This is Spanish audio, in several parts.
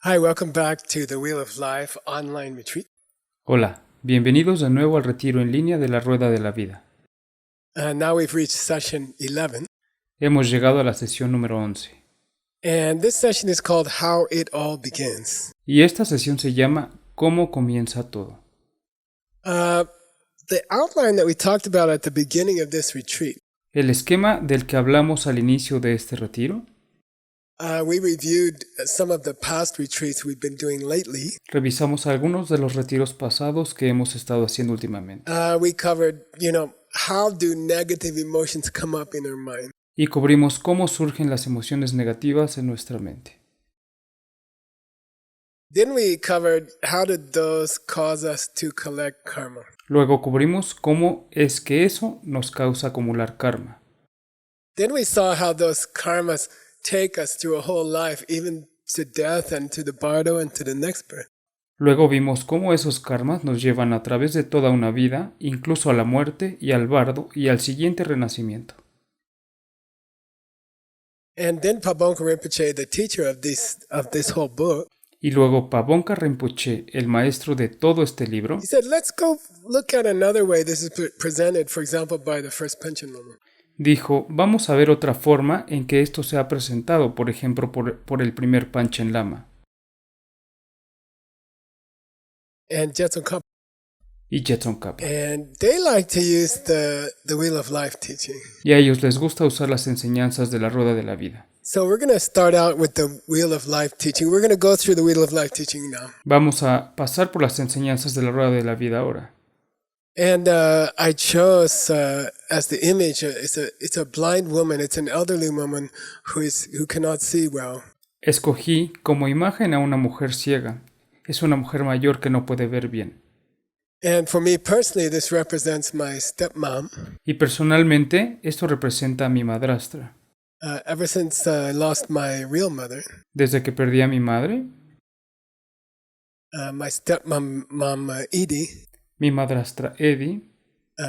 Hi, welcome back to the Wheel of Life online retreat. Hola, bienvenidos de nuevo al retiro en línea de la Rueda de la Vida. Now we've reached session 11, Hemos llegado a la sesión número 11. and this session is called How It All Begins. Y esta sesión se llama ¿Cómo comienza todo? The outline that we talked about at the beginning of this retreat, El esquema del que hablamos al inicio de este retiro, we reviewed some of the past retreats we've been doing lately. revisamos algunos de los retiros pasados que hemos estado haciendo últimamente. We covered, how do negative emotions come up in our mind? Y cubrimos cómo surgen las emociones negativas en nuestra mente. Then we covered how did those cause us to collect karma. Luego cubrimos cómo es que eso nos causa acumular karma. Then we saw how those karmas take us through a whole life, even to death and to the bardo and to the next birth. Luego vimos cómo esos karmas nos llevan a través de toda una vida, incluso a la muerte y al bardo y al siguiente renacimiento. And then Pabonka Rinpoche, the teacher of this whole book, Y luego Pabonka Rinpoche, el maestro de todo este libro, he said, let's go look at another way this is presented, for example, by the first Panchen Lama. dijo, vamos a ver otra forma en que esto sea presentado, por ejemplo, por el primer Panchen Lama And Jetsun Kapa. y Jetsun Kapa. And they like to use the Wheel of Life teaching. Y a ellos les gusta usar las enseñanzas de la Rueda de la Vida. So we're going to start out with the Wheel of Life teaching. We're going to go through the Wheel of Life teaching now. Vamos a pasar por las enseñanzas de la Rueda de la Vida ahora. And I chose as the image, it's a blind woman. It's an elderly woman who cannot see well. Escogí como imagen a una mujer ciega. Es una mujer mayor que no puede ver bien. And for me personally, this represents my stepmom. Y personalmente, esto representa a mi madrastra. Ever since I lost my real mother, Desde que perdí a mi madre, my stepmom, Edie, mi madrastra Edie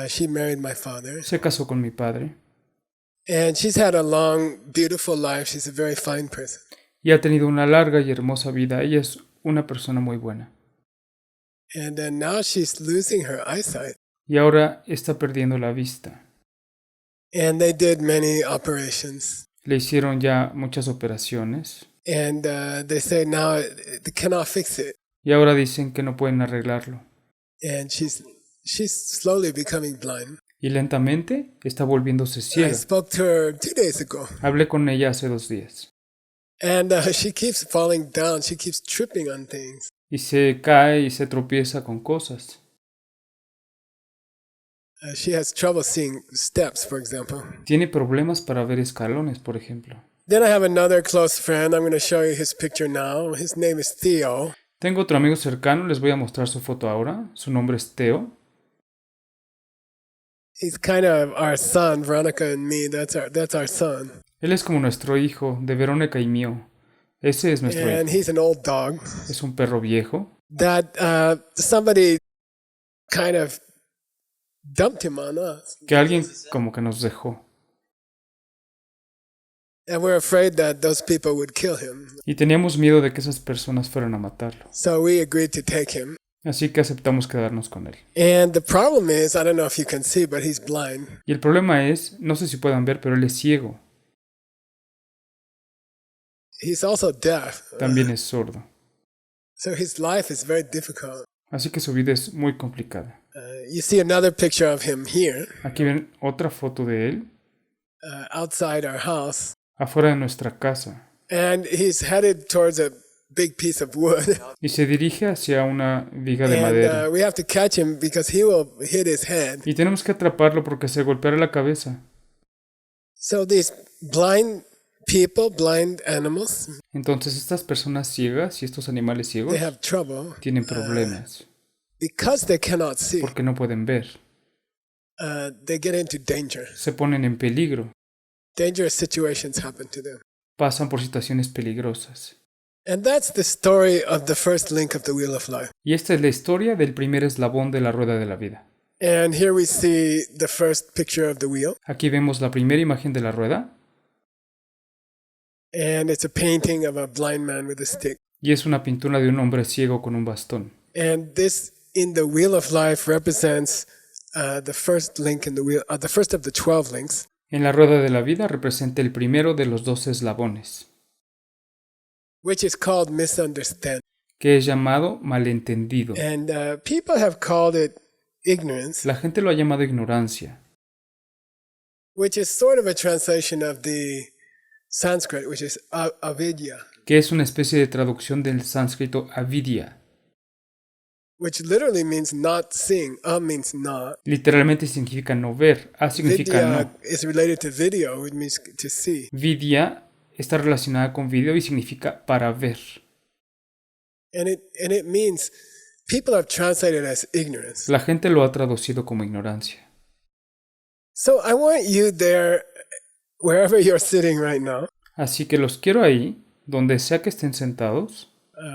she married my father. se casó con mi padre And she's had a long, beautiful life. She's a very fine person. y ha tenido una larga y hermosa vida. Ella es una persona muy buena. And then now she's losing her eyesight. Y ahora está perdiendo la vista. And they did many operations. Le hicieron ya muchas operaciones And they say now they cannot fix it. y ahora dicen que no pueden arreglarlo. And she's slowly becoming blind. Y lentamente está volviéndose I ciega. spoke to her 2 days ago. Hablé con ella hace 2 días. And she keeps falling down. She keeps tripping on things. Y se cae y se tropieza con cosas. She has trouble seeing steps, for example. Tiene problemas para ver escalones, por ejemplo. Then I have another close friend. I'm going to show you his picture now. His name is Theo. Tengo otro amigo cercano, les voy a mostrar su foto ahora. Su nombre es Theo. He's kind of our son, Veronica and me. That's our son. Él es como nuestro hijo, de Verónica y mío. Ese es nuestro And hijo. he's an old dog Es un perro viejo that somebody kind of dumped him on us. que alguien como que nos dejó. And we're afraid that those people would kill him. Y teníamos miedo de que esas personas fueran a matarlo. So we agreed to take him. Así que aceptamos quedarnos con él. And the problem is, I don't know if you can see, but he's blind. Y el problema es, no sé si puedan ver, pero él es ciego. He's also deaf. También es sordo. So his life is very difficult. Así que su vida es muy complicada. You see another picture of him here, Aquí ven otra foto de él, outside our house. afuera de nuestra casa. And he's headed towards a big piece of wood. Y se dirige hacia una viga de And madera. we have to catch him because he will hit his head. Y tenemos que atraparlo porque se golpeará la cabeza. So these blind people, blind animals, Entonces estas personas ciegas y estos animales ciegos they have trouble tienen problemas because they cannot see. porque no pueden ver. They get into danger. Se ponen en peligro, Dangerous situations happen to them. pasan por situaciones peligrosas. And that's the story of the first link of the Wheel of Life. Y esta es la historia del primer eslabón de la rueda de la vida. And here we see the first picture of the wheel. Aquí vemos la primera imagen de la rueda. And it's a painting of a blind man with a stick. Y es una pintura de un hombre ciego con un bastón. And this in the Wheel of Life represents the first link in the wheel, the first of the 12 links. En la rueda de la vida representa el primero de los 12 eslabones, Which is called misunderstanding. que es llamado malentendido. And people have called it ignorance, La gente lo ha llamado ignorancia, which is sort of a translation of the Sanskrit, which is avidya, que es una especie de traducción del sánscrito avidya. which literally means not seeing. Means not. Literalmente significa no ver, significa Vidya no. is related to video, it means to see. Vidya está relacionada con video y significa para ver. And it means people have translated as ignorance. La gente lo ha traducido como ignorancia. So I want you there, wherever you're sitting right now, Así que los quiero ahí, donde sea que estén sentados,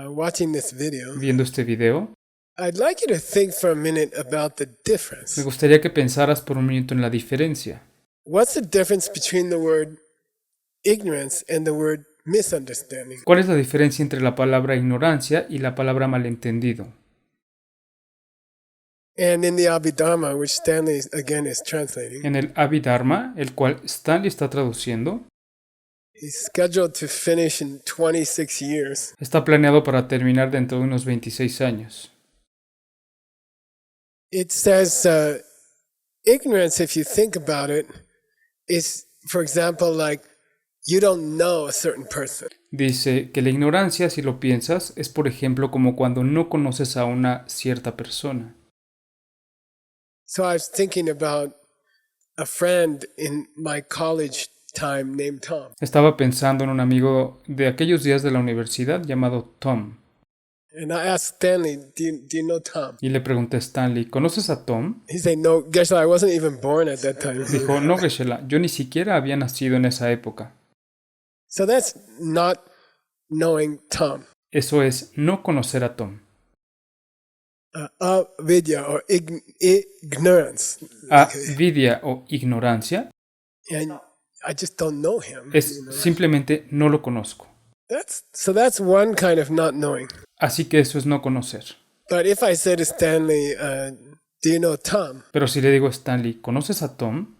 watching this video. viendo este video. I'd like you to think for a minute about the difference. Me gustaría que pensaras por un minuto en la diferencia. What's the difference between the word ignorance and the word misunderstanding? ¿Cuál es la diferencia entre la palabra ignorancia y la palabra malentendido? And in the Abhidharma, which Stanley again is translating, En el Abhidharma, el cual Stanley está traduciendo, he's scheduled to finish in 26 years. está planeado para terminar dentro de unos 26 años. It says ignorance, if you think about it, is, for example, like you don't know a certain person. Dice que la ignorancia, si lo piensas, es por ejemplo como cuando no conoces a una cierta persona. So I was thinking about a friend in my college time named Tom. Estaba pensando en un amigo de aquellos días de la universidad llamado Tom. And I asked Stanley, do you know Tom? Y le pregunté a Stanley, ¿conoces a Tom? He said, no, guess I wasn't even born at that time. Dijo, no, Geshe-la, yo ni siquiera había nacido en esa época. So that's not knowing Tom. Eso es no conocer a Tom. Avidya or ignorance. Avidya o ignorancia And I just don't know him. es simplemente no lo conozco. That's one kind of not knowing. Así que eso es no conocer. But if I say to Stanley, do you know Tom? Pero si le digo a Stanley, ¿conoces a Tom?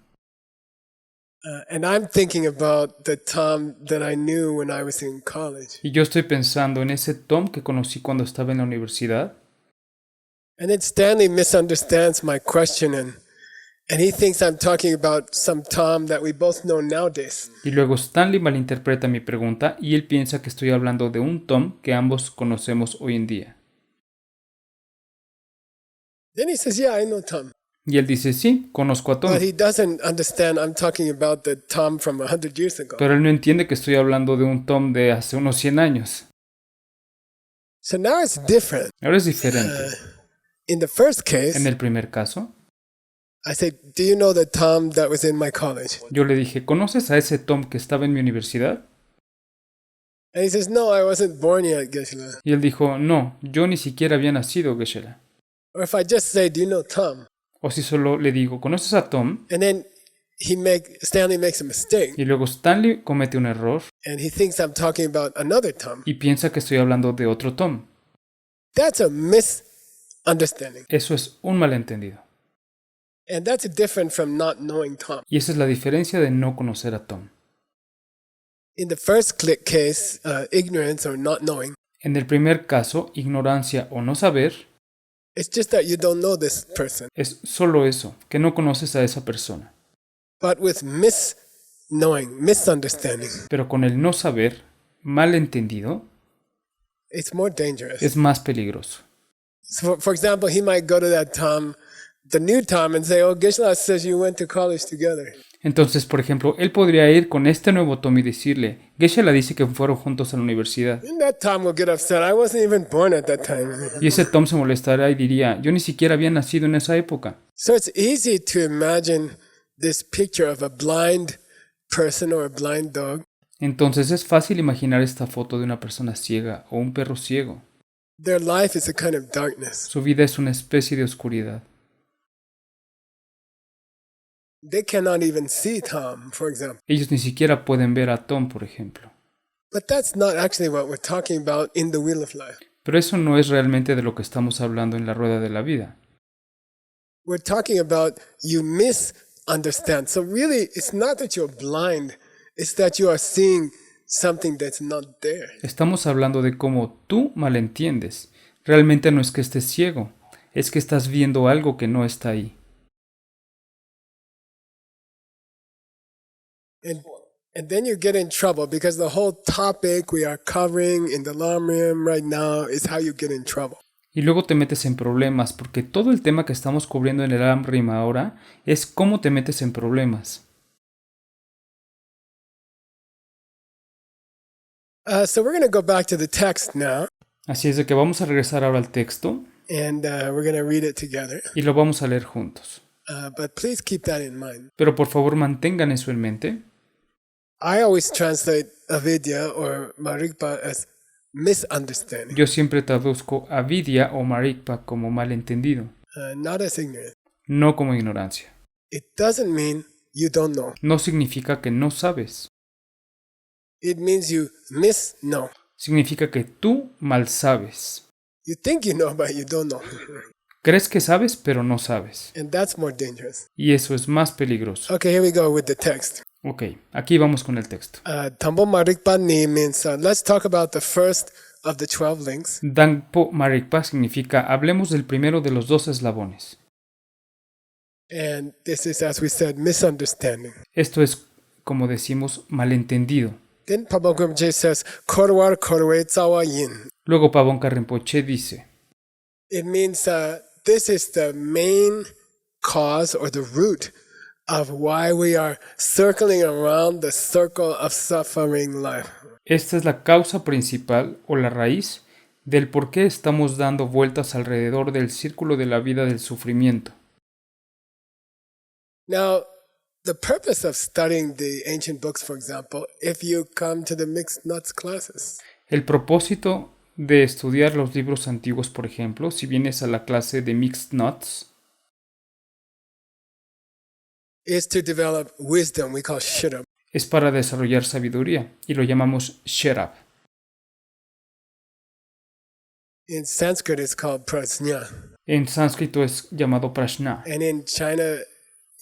And I'm thinking about the Tom that I knew when I was in college. Y yo estoy pensando en ese Tom que conocí cuando estaba en la universidad. And then Stanley misunderstands my question and he thinks I'm talking about some Tom that we both know nowadays. Y luego Stanley malinterpreta mi pregunta y él piensa que estoy hablando de un Tom que ambos conocemos hoy en día. Then he says, yeah, I know Tom. Y él dice, sí, conozco a Tom. But he doesn't understand I'm talking about the Tom from 100 years ago. Pero él no entiende que estoy hablando de un Tom de hace unos 100 años. So now it's different. Ahora es diferente. In the first case, En el primer caso, I said, do you know the Tom that was in my college? yo le dije, ¿conoces a ese Tom que estaba en mi universidad? And he says, no, I wasn't born yet, Geshe-la. Y él dijo, no, yo ni siquiera había nacido, Geshe-la. Or if I just say, do you know Tom? O si solo le digo, ¿conoces a Tom? And then Stanley makes a mistake Y luego Stanley comete un error and he thinks I'm talking about another Tom. y piensa que estoy hablando de otro Tom. That's a misunderstanding. Eso es un malentendido. And that's different from not knowing Tom. Y esa es la diferencia de no conocer a Tom. In the first case, ignorance or not knowing, En el primer caso, ignorancia o no saber, it's just that you don't know this person. es solo eso, que no conoces a esa persona. But with misunderstanding, Pero con el no saber, malentendido, it's more dangerous. es más peligroso. So for example, he might go to that Tom, the new Tom, and say, oh, Geshe-la says you went to college together. Entonces, por ejemplo, él podría ir con este nuevo Tom y decirle, Geshe-la dice que fueron juntos a la universidad. And that Tom will get upset. I wasn't even born at that time. Y ese Tom se molestará y diría, yo ni siquiera había nacido en esa época. So it's easy to imagine this picture of a blind person or a blind dog. Entonces es fácil imaginar esta foto de una persona ciega o un perro ciego. Their life is a kind of darkness. Su vida es una especie de oscuridad. They cannot even see Tom, for example. Ellos ni siquiera pueden ver a Tom, por ejemplo. But that's not actually what we're talking about in the Wheel of Life. Pero eso no es realmente de lo que estamos hablando en la rueda de la vida. We're talking about you misunderstand. So really, it's not that you're blind. It's that you are seeing something that's not there. Estamos hablando de cómo tú malentiendes. Realmente no es que estés ciego, es que estás viendo algo que no está ahí. And then you get in trouble because the whole topic we are covering in the Lamrim right now is how you get in trouble. Y luego te metes en problemas, porque todo el tema que estamos cubriendo en el Amrim ahora es cómo te metes en problemas. So we're going to go back to the text now, Así es de que vamos a regresar ahora al texto and we're going to read it together. y lo vamos a leer juntos. But please keep that in mind. Pero por favor mantengan eso en mente. I always translate avidya or marikpa as misunderstanding, Yo siempre traduzco avidia o marikpa como malentendido, not as ignorant. no como ignorancia. It doesn't mean you don't know. No significa que no sabes. It means you misknow. Significa que tú mal sabes. You think you know, but you don't know. Crees que sabes, pero no sabes. And that's more dangerous. Y eso es más peligroso. Okay, here we go with the text. Ok, aquí vamos con el texto. Tambo marikpa ni means, let's talk about the first of the 12 links. Dangpo Marikpa significa hablemos del primero de los 12 eslabones. And this is, as we said, misunderstanding. Esto es, como decimos, malentendido. Then Pabon Grimje says, Korwar Korwe Tsawa Yin. Luego Pabon Rinpoche dice, It means this is the main cause or the root of why we are circling around the circle of suffering life. esta es la causa principal o la raíz del por qué estamos dando vueltas alrededor del círculo de la vida del sufrimiento. Now, the purpose of studying the ancient books, for example, if you come to the mixed nuts classes, El propósito de estudiar los libros antiguos, por ejemplo, si vienes a la clase de Mixed Nuts, is to develop wisdom we call shirab. es para desarrollar sabiduría y lo llamamos Sherab. In Sanskrit, it's called prajna. En sánscrito es llamado Prajna. And in China,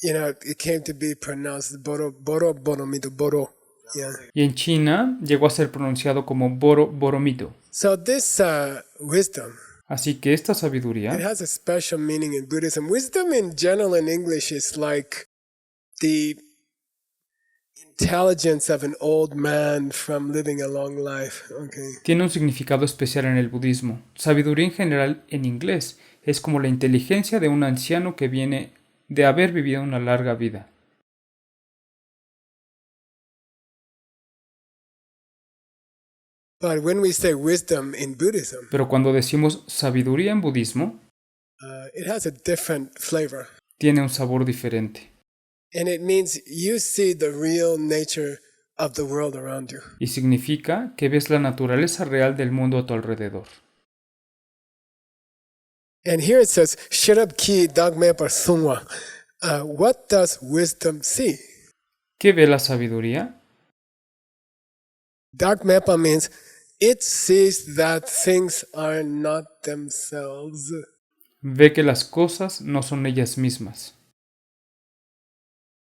it came to be pronounced boro, boro, boromito, boro. Yeah. Y en China llegó a ser pronunciado como Boro Boromito. So this wisdom, Así que esta it sabiduría has a special meaning in Buddhism. Wisdom in general in English is like the intelligence of an old man from living a long life. Okay. tiene un significado especial en el budismo. Sabiduría en general en inglés es como la inteligencia de un anciano que viene de haber vivido una larga vida. But when we say wisdom in Buddhism, Pero cuando decimos sabiduría en budismo, it has a different flavor. tiene un sabor diferente. And it means you see the real nature of the world around you. Y significa que ves la naturaleza real del mundo a tu alrededor. And here it says, Shirab ki dagme par sungwa. What does wisdom see? ¿Qué ve la sabiduría? Dagmepa means it sees that things are not themselves. Ve que las cosas no son ellas mismas.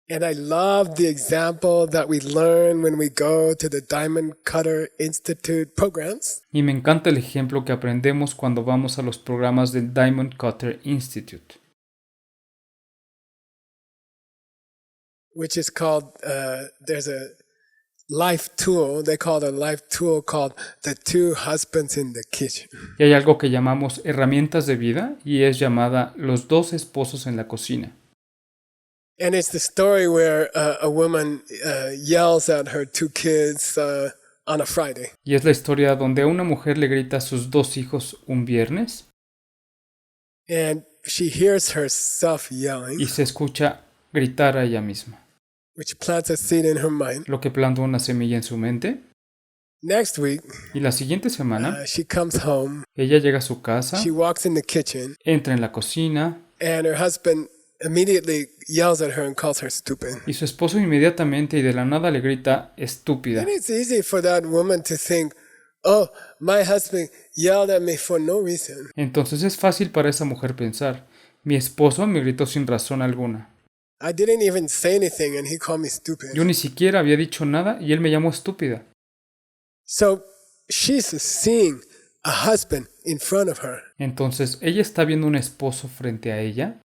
And I love the example that we learn when we go to the Diamond Cutter Institute programs. Y me encanta el ejemplo que aprendemos cuando vamos a los programas del Diamond Cutter Institute, Which is called, there's a life tool, they call it a life tool called The Two Husbands in the Kitchen. y hay algo que llamamos herramientas de vida y es llamada Los dos esposos en la cocina. And it's the story where a woman yells at her two kids on a Friday. Y es la historia donde una mujer le grita a sus dos hijos un viernes And she hears herself yelling, y se escucha gritar a ella misma, which plants a seed in her mind. lo que planta una semilla en su mente. Next week, Y la siguiente semana, she comes home, ella llega a su casa, she walks in the kitchen, entra en la cocina and her husband immediately yells at her and calls her stupid. Y su esposo inmediatamente y de la nada le grita estúpida. And it's easy for that woman to think, oh, my husband yelled at me for no reason. Entonces es fácil para esa mujer pensar, mi esposo me gritó sin razón alguna. I didn't even say anything and he called me stupid. Yo ni siquiera había dicho nada y él me llamó estúpida. So she's seeing a husband in front of her Entonces ella está viendo un esposo frente a ella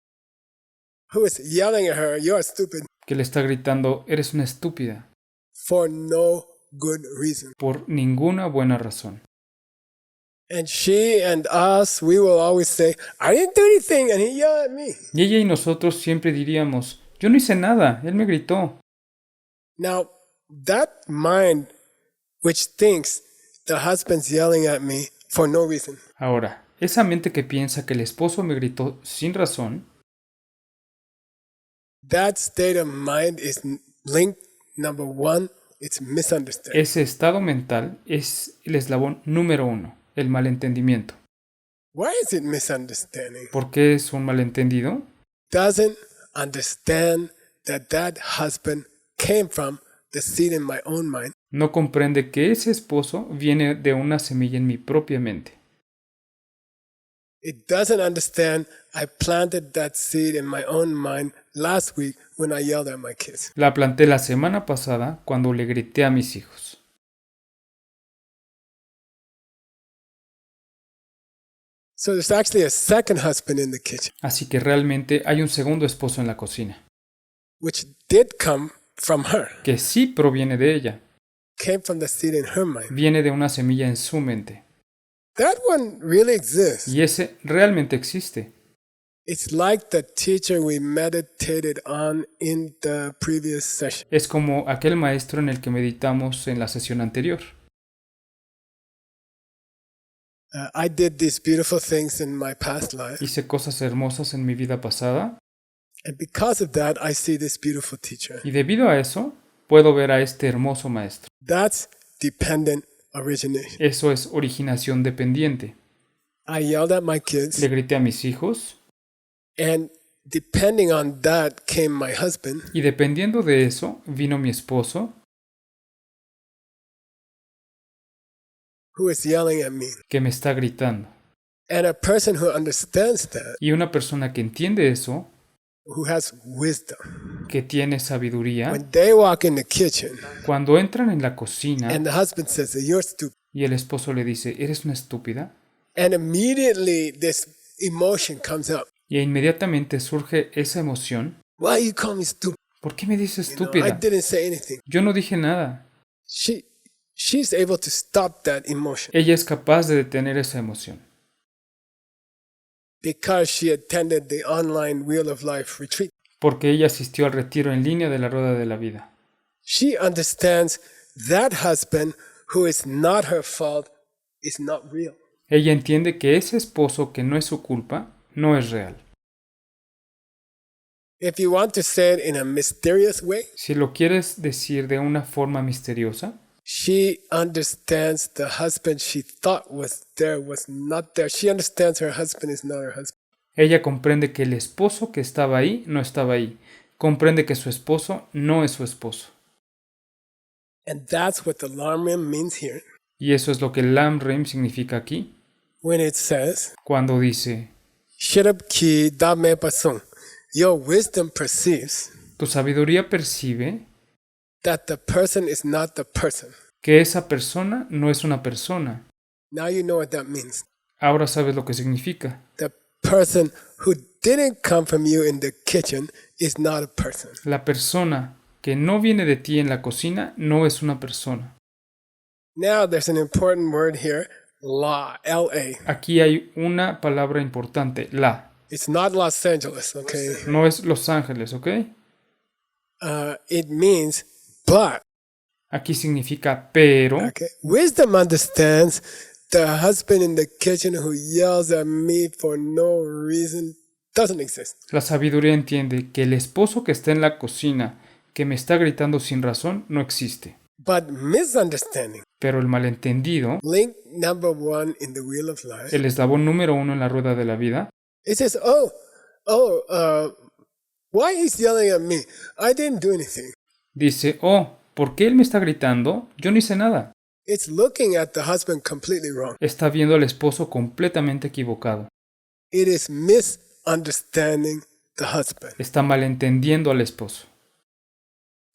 who is yelling at her, you're stupid, que le está gritando, eres una estúpida, for no good reason. por ninguna buena razón. And she and us, we will always say, I didn't do anything and he yelled at me. Y ella y nosotros siempre diríamos, yo no hice nada, él me gritó. Now, that mind which thinks the husband's yelling at me for no reason, Ahora, esa mente que piensa que el esposo me gritó sin razón, that state of mind is linked, number one, it's misunderstanding. ese estado mental es el eslabón número 1, el malentendimiento. Why is it misunderstanding? ¿Por qué es un malentendido? Doesn't understand that that husband came from the seed in my own mind. No comprende que ese esposo viene de una semilla en mi propia mente. It doesn't understand I planted that seed in my own mind last week when I yelled at my kids. La planté la semana pasada cuando le grité a mis hijos. So there's actually a second husband in the kitchen, Así que realmente hay un segundo esposo en la cocina, which did come from her, que sí proviene de ella, came from the seed in her mind. viene de una semilla en su mente. That one really exists. Y ese realmente existe. It's like the teacher we meditated on in the previous session. Es como aquel maestro en el que meditamos en la sesión anterior. I did these beautiful things in my past life, Hice cosas hermosas en mi vida pasada and because of that, I see this beautiful teacher. y debido a eso puedo ver a este hermoso maestro. That's dependent origination. Eso es originación dependiente. I yelled at my kids, Le grité a mis hijos and depending on that came my husband, y dependiendo de eso vino mi esposo who is yelling at me. que me está gritando. And a person who understands that, Y una persona que entiende eso, who has wisdom, que tiene sabiduría, when they walk in the kitchen cuando entran en la cocina and the husband says, you're stupid, y el esposo le dice, ¿eres una estúpida? and immediately this emotion comes up. Y inmediatamente surge esa emoción. Why you call me stupid? ¿Por qué me dices I estúpida? didn't say anything. Yo no dije nada. She's able to stop that emotion Ella es capaz de detener esa emoción. because she attended the online Wheel of Life retreat. Porque ella asistió al retiro en línea de la Rueda de la Vida. She understands that husband who is not her fault is not real. Ella entiende que ese esposo que no es su culpa, no es real. If you want to say it in a mysterious way, Si lo quieres decir de una forma misteriosa, she understands the husband she thought was there was not there. She understands her husband is not her husband. ella comprende que el esposo que estaba ahí no estaba ahí. Comprende que su esposo no es su esposo. And that's what the Lamrim means here Y eso es lo que Lam Reim significa aquí, when it says, cuando dice, Shirab ki dame pasung. Your wisdom perceives tu sabiduría percibe that the person is not the person. que esa persona no es una persona. Now you know what that means. Ahora sabes lo que significa. The person who didn't come from you in the kitchen is not a person. La persona que no viene de ti en la cocina no es una persona. Now there's an important word here, la, L-A. Aquí hay una palabra importante, la. It's not Los Angeles, okay? No es Los Ángeles, ¿ok? It means but. Aquí significa pero. Okay. Wisdom understands the husband in the kitchen who yells at me for no reason doesn't exist. La sabiduría entiende que el esposo que está en la cocina, que me está gritando sin razón, no existe. But misunderstanding, Pero el malentendido, link number one in the Wheel of Life, el eslabón número 1 en la rueda de la vida, it says, Why he's yelling at me? I didn't do anything. Dice, oh, ¿por qué él me está gritando? Yo no hice nada. It's looking at the husband completely wrong. Está viendo al esposo completamente equivocado. It is misunderstanding the husband. Está malentendiendo al esposo.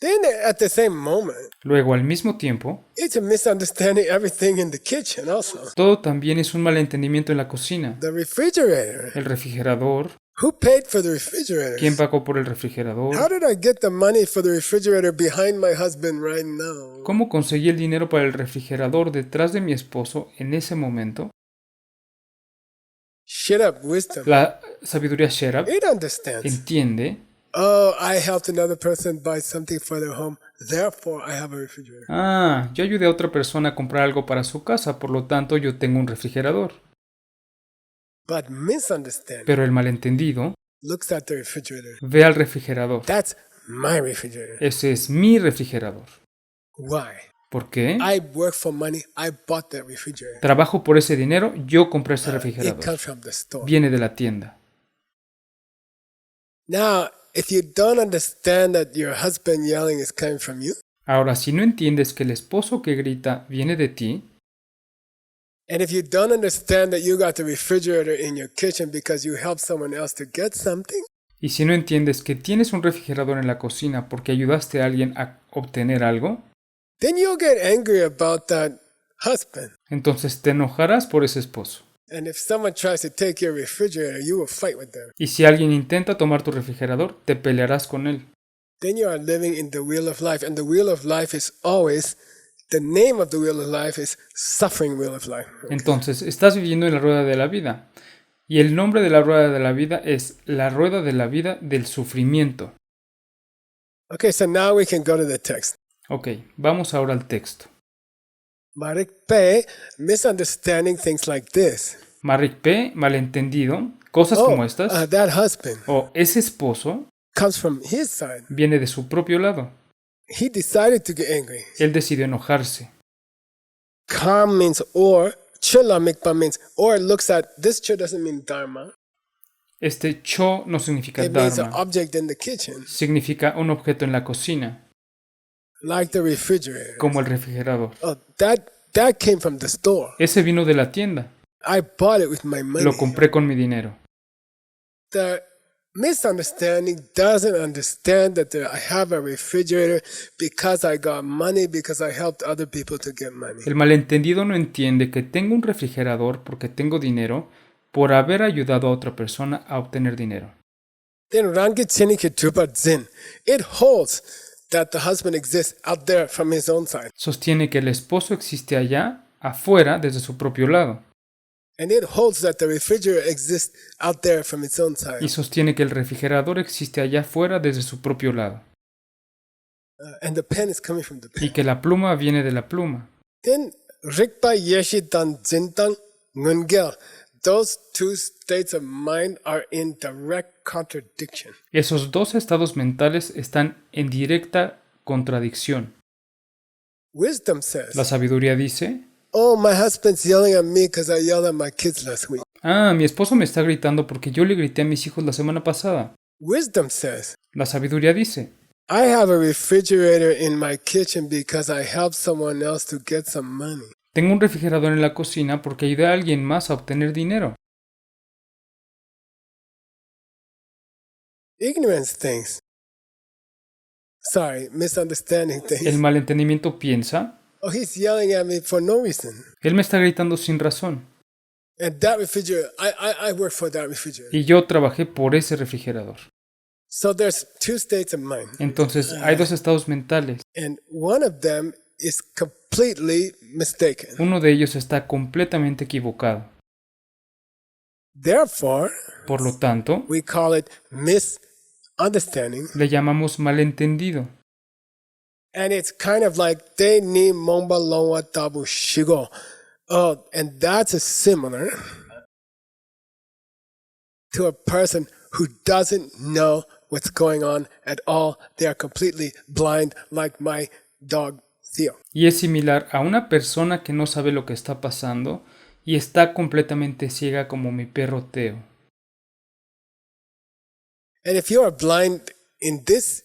Then at the same moment, Luego, al mismo tiempo, it's a misunderstanding everything in the kitchen also. todo también es un malentendimiento en la cocina. The refrigerator. El refrigerador. Who paid for the refrigerator? ¿Quién pagó por el refrigerador? How did I get the money for the refrigerator behind my husband right now? ¿Cómo conseguí el dinero para el refrigerador detrás de mi esposo en ese momento? Shut up, wisdom. La sabiduría Sherab It understands. entiende, Oh, I helped another person buy something for their home, therefore I have a refrigerator. yo ayudé a otra persona a comprar algo para su casa, por lo tanto yo tengo un refrigerador. But misunderstanding Pero el malentendido looks at the refrigerator. ve al refrigerador. That's my refrigerator. Ese es mi refrigerador. Why? ¿Por qué? I work for money. I bought that refrigerator. Trabajo por ese dinero, yo compré ese It refrigerador. comes from the store. Viene de la tienda. Now, if you don't understand that your husband yelling is coming from you, Ahora, si no entiendes que el esposo que grita viene de ti, and if you don't understand that you got the refrigerator in your kitchen because you helped someone else to get something, y si no entiendes que tienes un refrigerador en la cocina porque ayudaste a alguien a obtener algo, then you'll get angry about that husband. entonces te enojarás por ese esposo. And if someone tries to take your refrigerator, you will fight with them. Y si alguien intenta tomar tu refrigerador, te pelearás con él. Then you are living in the wheel of life, and the wheel of life is always, the name of the wheel of life is suffering wheel of life. Entonces, estás viviendo en la rueda de la vida. Y el nombre de la rueda de la vida es la rueda de la vida del sufrimiento. Okay, so now we can go to the text. Ok, vamos ahora al texto. Marikpe, misunderstanding things like this. Marik P, malentendido, cosas como estas, That husband o ese esposo comes from his side. viene de su propio lado. He decided to get angry. Él decidió enojarse. Kam means or, chula mikpa means, or looks at, this chu doesn't mean dharma. Este cho no significa It means an dharma, object in the kitchen, significa un objeto en la cocina, like the refrigerator. como el refrigerador. Oh, that came from the store. Ese vino de la tienda, I bought it with my money. lo compré con mi dinero. The misunderstanding doesn't understand that I have a refrigerator because I got money, because I helped other people to get money. El malentendido no entiende que tengo un refrigerador porque tengo dinero por haber ayudado a otra persona a obtener dinero. Then Rangit Chinike Drupa Zin, it holds that the husband exists out there from his own side. Sostiene que el esposo existe allá, afuera, desde su propio lado. And it holds that the refrigerator exists out there from its own side. Y sostiene que el refrigerador existe allá afuera, desde su propio lado. And the pen is coming from the pen. Y que la pluma viene de la pluma. Then Rikpa Yeshi Dan Zintang Ngungel. Those two states of mind are in direct contradiction. Esos dos estados mentales están en directa contradicción. Wisdom says, La sabiduría dice, oh, my husband's yelling at me because I yelled at my kids last week. mi esposo me está gritando porque yo le grité a mis hijos la semana pasada. Wisdom says, La sabiduría dice, I have a refrigerator in my kitchen because I helped someone else to get some money. tengo un refrigerador en la cocina porque ayudé a alguien más a obtener dinero. Ignorance thinks. Sorry, misunderstanding El things. malentendimiento piensa, Oh, he's yelling at me for no reason. él me está gritando sin razón. And that refrigerator, I work for that refrigerator. Y yo trabajé por ese refrigerador. So there's two states of mind. Entonces, hay dos estados mentales. And one of them is completely mistaken. Uno de ellos está completamente equivocado. Therefore, Por lo tanto, we call it misunderstanding. le llamamos malentendido. And it's kind of like they ni momba lonwa tabu shigo. Oh, and that's similar to a person who doesn't know what's going on at all. They are completely blind, like my dog Theo. Y es similar a una persona que no sabe lo que está pasando y está completamente ciega como mi perro Teo. And if you are blind in this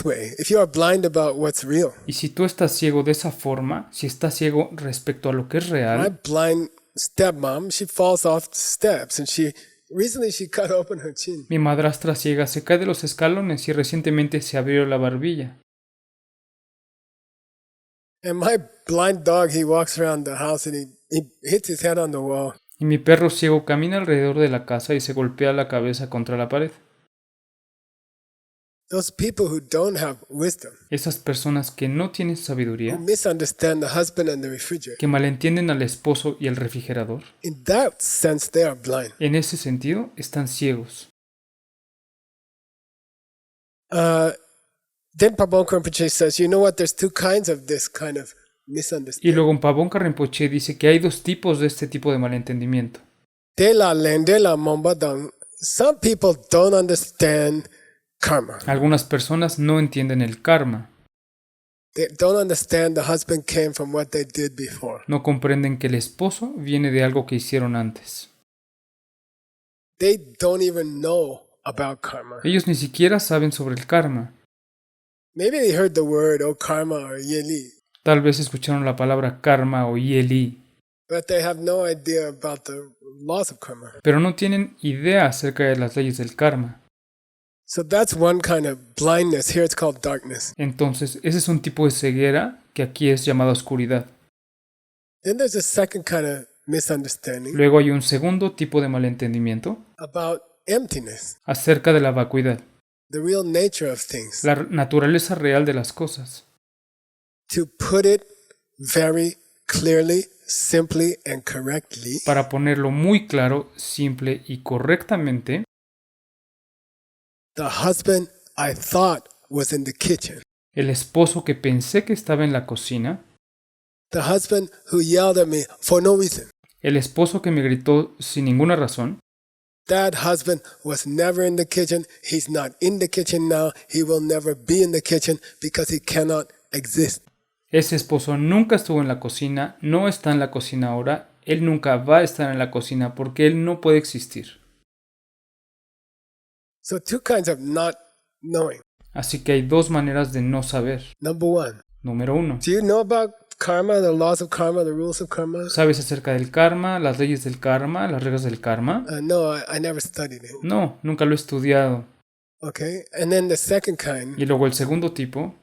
way, if you are blind about what's real, Y si tú estás ciego de esa forma, si estás ciego respecto a lo que es my real, blind stepmom, she falls off steps and recently she cut open her chin. mi madrastra ciega se cae de los escalones y recientemente se abrió la barbilla. And my blind dog, he walks around the house and he hits his head on the wall. Y mi perro ciego camina alrededor de la casa y se golpea la cabeza contra la pared. Those people who don't have wisdom, Esas personas que no tienen who sabiduría, misunderstand the husband and the refrigerator, que malentienden al esposo y al refrigerador, in that sense they are blind. en ese sentido están ciegos. Then Pabon Rinpoche says, you know what, there's two kinds of this kind of Y misunderstanding. luego Pabonka Rinpoche dice que hay dos tipos de este tipo de malentendimiento. De la len, de la mombadang, some people don't understand karma. Algunas personas no entienden el karma, They don't understand the husband came from what they did before. no comprenden que el esposo viene de algo que hicieron antes. They don't even know about karma. Ellos ni siquiera saben sobre el karma. Maybe they heard the word, oh, karma or yeli, Tal vez escucharon la palabra karma o yeli, but they have no idea about the laws of karma. pero no tienen idea acerca de las leyes del karma. So that's one kind of blindness. Here it's called darkness. Entonces, ese es un tipo de ceguera que aquí es llamada oscuridad. Then there's a second kind of misunderstanding Luego hay un segundo tipo de malentendimiento about emptiness, acerca de la vacuidad, the real nature of things. la naturaleza real de las cosas. To put it very clearly, simply, and correctly, Para ponerlo muy claro, simple y correctamente, the husband I thought was in the kitchen. el esposo que pensé que estaba en la cocina, The husband who yelled at me for no reason. el esposo que me gritó sin ninguna razón, That husband was never in the kitchen. He's not in the kitchen now. He will never be in the kitchen because he cannot exist. ese esposo nunca estuvo en la cocina, no está en la cocina ahora, él nunca va a estar en la cocina porque él no puede existir. So two kinds of not knowing. Así que hay dos maneras de no saber. Number one, Número uno, do you know about karma, the laws of karma, the rules of karma? ¿sabes acerca del karma, las leyes del karma, las reglas del karma? No, I never studied it. No, nunca lo he estudiado. Okay. And then the second kind, Y luego el segundo tipo,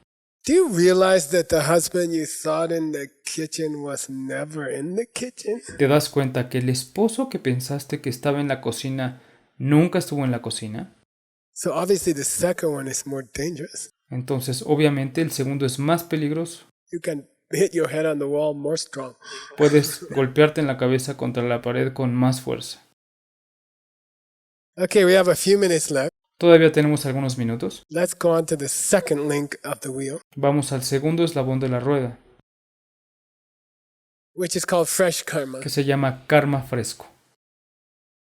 do you realize that the husband you thought in the kitchen was never in the kitchen? ¿te das cuenta que el esposo que pensaste que estaba en la cocina nunca estuvo en la cocina? So obviously the second one is more dangerous. Entonces, obviamente, el segundo es más peligroso. You can hit your head on the wall more strong. Puedes golpearte en la cabeza contra la pared con más fuerza. Okay, we have a few minutes left. Todavía tenemos algunos minutos. Let's go on to the second link of the wheel, Vamos al segundo eslabón de la rueda, which is called fresh karma. que se llama karma fresco.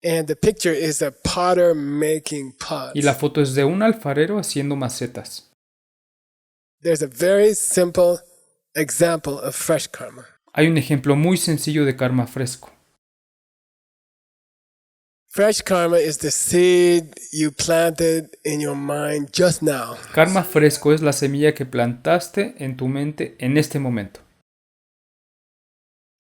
And the picture is a potter making pots. Y la foto es de un alfarero haciendo macetas. There's a very simple example of fresh karma. Hay un ejemplo muy sencillo de karma fresco. Fresh karma is the seed you planted in your mind just now. Karma fresco es la semilla que plantaste en tu mente en este momento.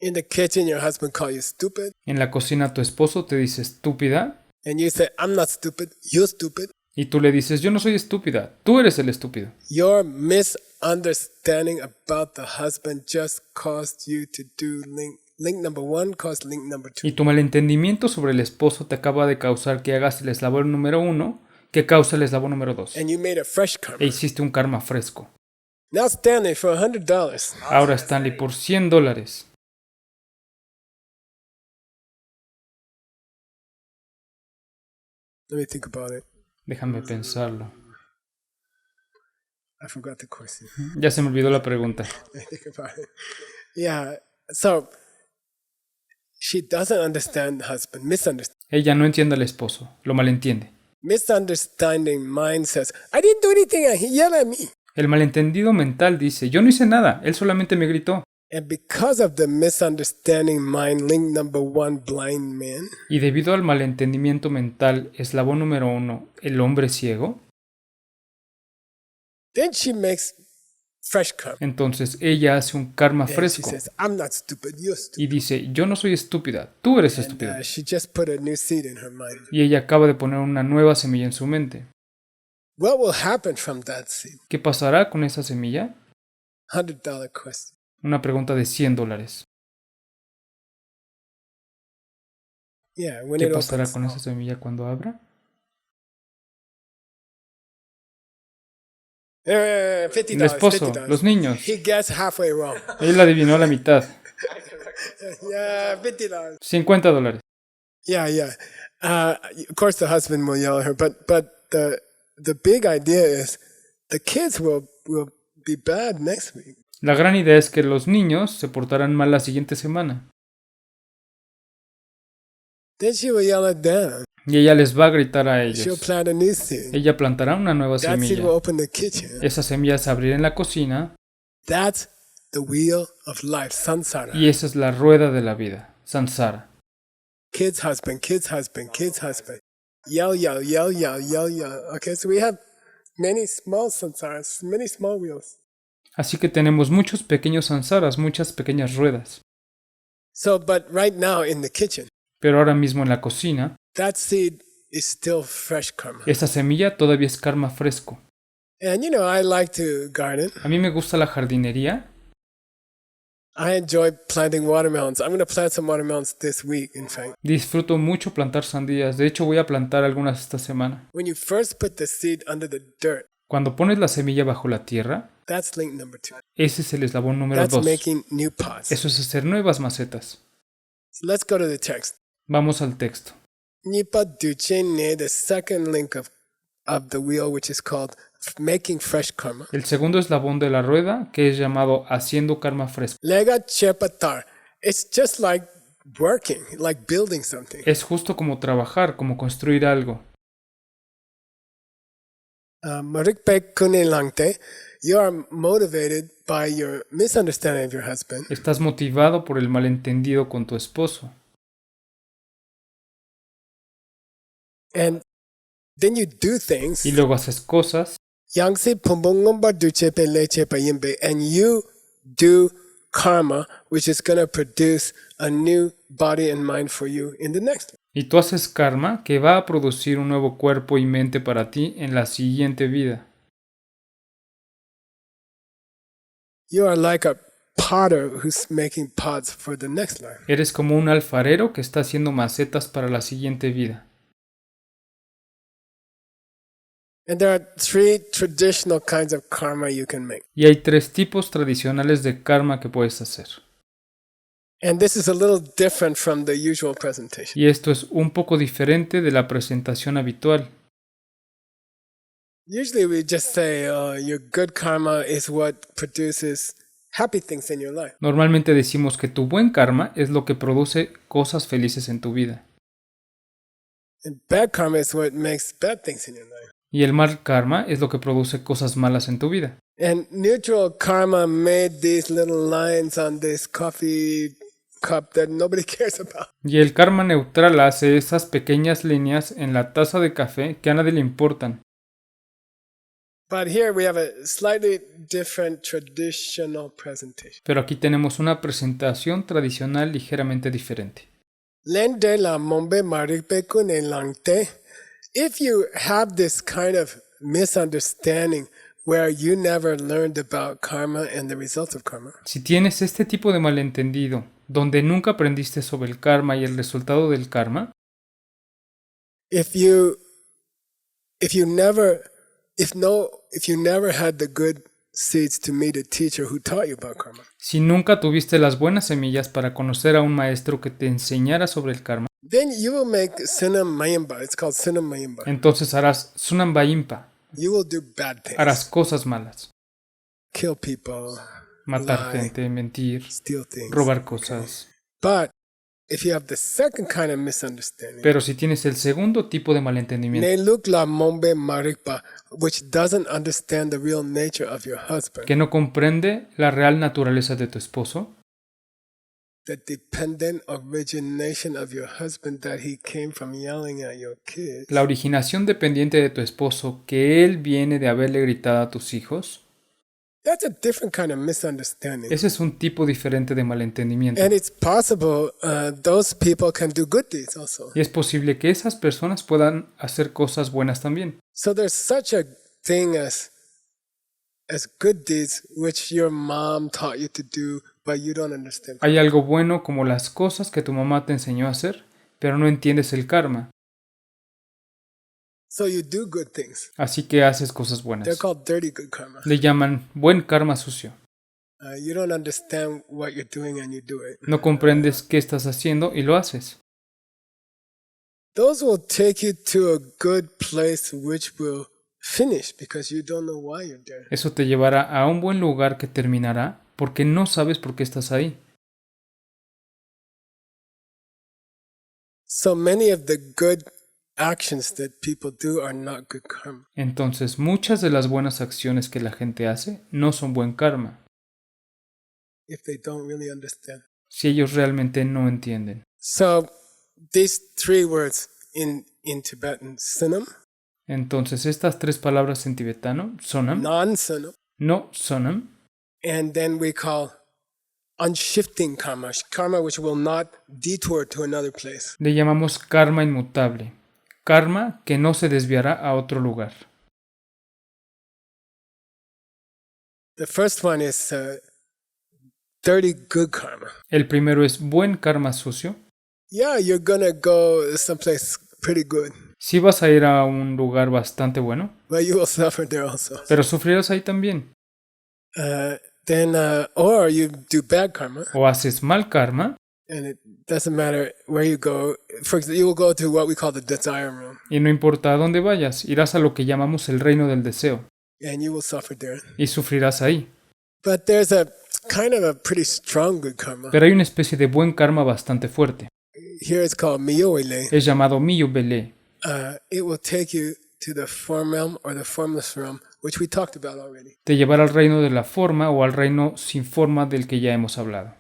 In the kitchen, your husband called you stupid, En la cocina tu esposo te dice estúpida and you say, I'm not stupid, you're stupid. y tú le dices yo no soy estúpida, tú eres el estúpido. Your misunderstanding about the husband just caused you to do link number one caused link number two. Y tu malentendimiento sobre el esposo te acaba de causar que hagas el eslabón número 1 que causa el eslabón número 2. And you made a fresh E karma. hiciste un karma fresco. Now Stanley for $100. Ahora Stanley por $100. Let me think about it. Déjame pensarlo. I forgot the question. Ya se me olvidó la pregunta. I think about it. Yeah. So she doesn't understand the husband. Ella no entiende al esposo, lo malentiende. Misunderstanding mind says, I didn't do anything. He yelled at me. El malentendido mental dice, yo no hice nada, él solamente me gritó. And because of the misunderstanding mind, link number 1, blind man, Y debido al malentendimiento mental, eslabón número 1, el hombre ciego, then she makes fresh karma. entonces ella hace un karma And she fresco says, I'm not stupid, you're stupid. y dice, yo no soy estúpida, tú eres And estúpida. she just put a new seed in her mind. Y ella acaba de poner una nueva semilla en su mente. What will happen from that seed? ¿Qué pasará con esa semilla? $100 question. Una pregunta de $100. Yeah, when ¿Qué it pasará opens. con esa semilla cuando abra? $50. El esposo, $50. los niños. He gets halfway wrong. Él adivinó la mitad. Yeah, $50. $50. Yeah, yeah. Of course, the husband will yell at her, but the big idea is the kids will be bad next week. La gran idea es que los niños se portarán mal la siguiente semana. Then she will yell at them. Y ella les va a gritar a She'll ellos. plant a new seed. Ella plantará una nueva That seed will semilla. open the kitchen. Esa semilla se abrirá en la cocina That's the wheel of life, samsara. y esa es la rueda de la vida, Sansara. Kids, husband, kids, husband, kids, husband. Yell, yell, yell, yell, yell, yell. Okay, so we have many small samsaras, many small wheels. Así que tenemos muchos pequeños sansaras, muchas pequeñas ruedas. So, but right now in the kitchen, Pero ahora mismo en la cocina, that seed is still fresh karma. esa semilla todavía es karma fresco. And you know, I like to garden. A mí me gusta la jardinería. I enjoy planting watermelons. I'm going to plant some watermelons this week, in fact. Disfruto mucho plantar sandías. De hecho, voy a plantar algunas esta semana. When you first put the seed under the dirt, Cuando pones la semilla bajo la tierra, that's link number 2. ese es el eslabón número That's 2. making new pots. Eso es hacer nuevas macetas. So let's go to the text. Vamos al texto. Nipa duchene, the second link of the wheel, which is called making fresh karma. El segundo eslabón de la rueda, que es llamado haciendo karma fresco. Lega chepatar. It's just like working, like building something. Es justo como trabajar, como construir algo. Marikpe kunelangte, you are motivated by your misunderstanding of your husband. Estás motivado por el malentendido con tu esposo. And then you do things. Y luego haces cosas. Yangsi pumbungomba duchepe lechepe yimbe, and you do karma, which is going to produce a new body and mind for you in the next one. Y tú haces karma que va a producir un nuevo cuerpo y mente para ti en la siguiente vida. You are like a potter who's making pots for the next life. Eres como un alfarero que está haciendo macetas para la siguiente vida. And there are 3 traditional kinds of karma you can make. Y hay 3 tipos tradicionales de karma que puedes hacer. And this is a little different from the usual presentation. Y esto es un poco diferente de la presentación habitual. Usually we just say, your good karma is what produces happy things in your life. Normalmente decimos que tu buen karma es lo que produce cosas felices en tu vida. And bad karma is what makes bad things in your life. Y el mal karma es lo que produce cosas malas en tu vida. And neutral karma made these little lines on this coffee cup that nobody cares about. Y el karma neutral hace esas pequeñas líneas en la taza de café que a nadie le importan. But here we have a slightly different traditional presentation. Pero aquí tenemos una presentación tradicional ligeramente diferente. Lende la mombe marikpe kunelangte. If you have this kind of misunderstanding where you never learned about karma and the results of karma, Si tienes este tipo de malentendido, donde nunca aprendiste sobre el karma y el resultado del karma, if you never had the good seeds to meet a teacher who taught you about karma, si nunca tuviste las buenas semillas para conocer a un maestro que te enseñara sobre el karma, then you will make sunam mayimba. It's called sunam mayimba. entonces harás sunambayimpa, You will do bad things. harás cosas malas, Kill people, matar lie, gente, mentir, steal things. robar cosas. But if you have the second kind of misunderstanding, Pero si tienes el segundo tipo de malentendimiento, Neluk la mombe marikpa, which doesn't understand the real nature of your husband, que no comprende la real naturaleza de tu esposo, the dependent origination of your husband that he came from yelling at your kids. La originación dependiente de tu esposo, que él viene de haberle gritado a tus hijos, That's a different kind of misunderstanding. ese es un tipo diferente de malentendimiento. And it's possible those people can do good deeds also. Y es posible que esas personas puedan hacer cosas buenas también. So there's such a thing as good deeds which your mom taught you to do, but you don't understand. Hay algo bueno como las cosas que tu mamá te enseñó a hacer, pero no entiendes el karma. So you do good things. Así que haces cosas They're buenas. called dirty good karma. Le llaman buen karma sucio. You don't understand what you're doing and you do it. No comprendes qué estás haciendo y lo haces. Those will take you to a good place which will finish because you don't know why you're there. Eso te llevará a un buen lugar que terminará porque no sabes por qué estás ahí. So many of the good actions that people do are not good karma. Entonces, muchas de las buenas acciones que la gente hace no son buen karma, If they don't really understand. si ellos realmente no entienden. So these three words in Tibetan, sunam, Entonces, estas tres palabras en tibetano, sonam, non-sunam, no sonam, and then we call unshifting karma, karma which will not detour to another place. le llamamos karma inmutable, karma que no se desviará a otro lugar. The first one is dirty good karma. El primero es buen karma sucio. Yeah, you're gonna go someplace pretty good, Sí vas a ir a un lugar bastante bueno, but you will suffer there also. pero sufrirás ahí también. Or you do bad karma, O haces mal karma and it doesn't matter where you go. For example, you will go to what we call the desire room, y no importa a dónde vayas, irás a lo que llamamos el reino del deseo and you will suffer there. y sufrirás ahí. But there's a kind of a pretty strong good karma. Pero hay una especie de buen karma bastante fuerte. Here it's called miyowele. Es llamado Miyubele. It will take you to the form realm or the formless realm, which we talked about already. Te llevará al reino de la forma o al reino sin forma del que ya hemos hablado.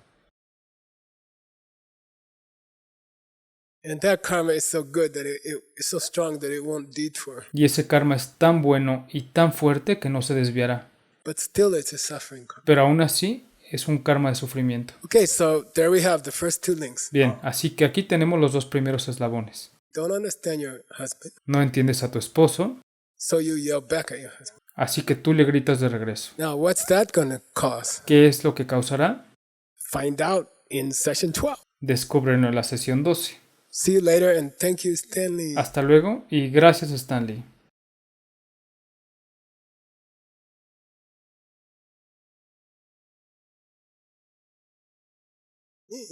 And that karma is so good that it's so strong that it won't detour. Y ese karma es tan bueno y tan fuerte que no se desviará. But still, it's a suffering karma. Pero aún así es un karma de sufrimiento. Okay, so there we have the first two links. Bien, así que aquí tenemos los dos primeros eslabones. Don't understand your husband, No entiendes a tu esposo, so you yell back at your husband. así que tú le gritas de regreso. Now, what's that going to cause? ¿Qué es lo que causará? Find out in session 12. Descúbrelo en la sesión 12. See you later, and thank you, Stanley. Hasta luego y gracias, Stanley.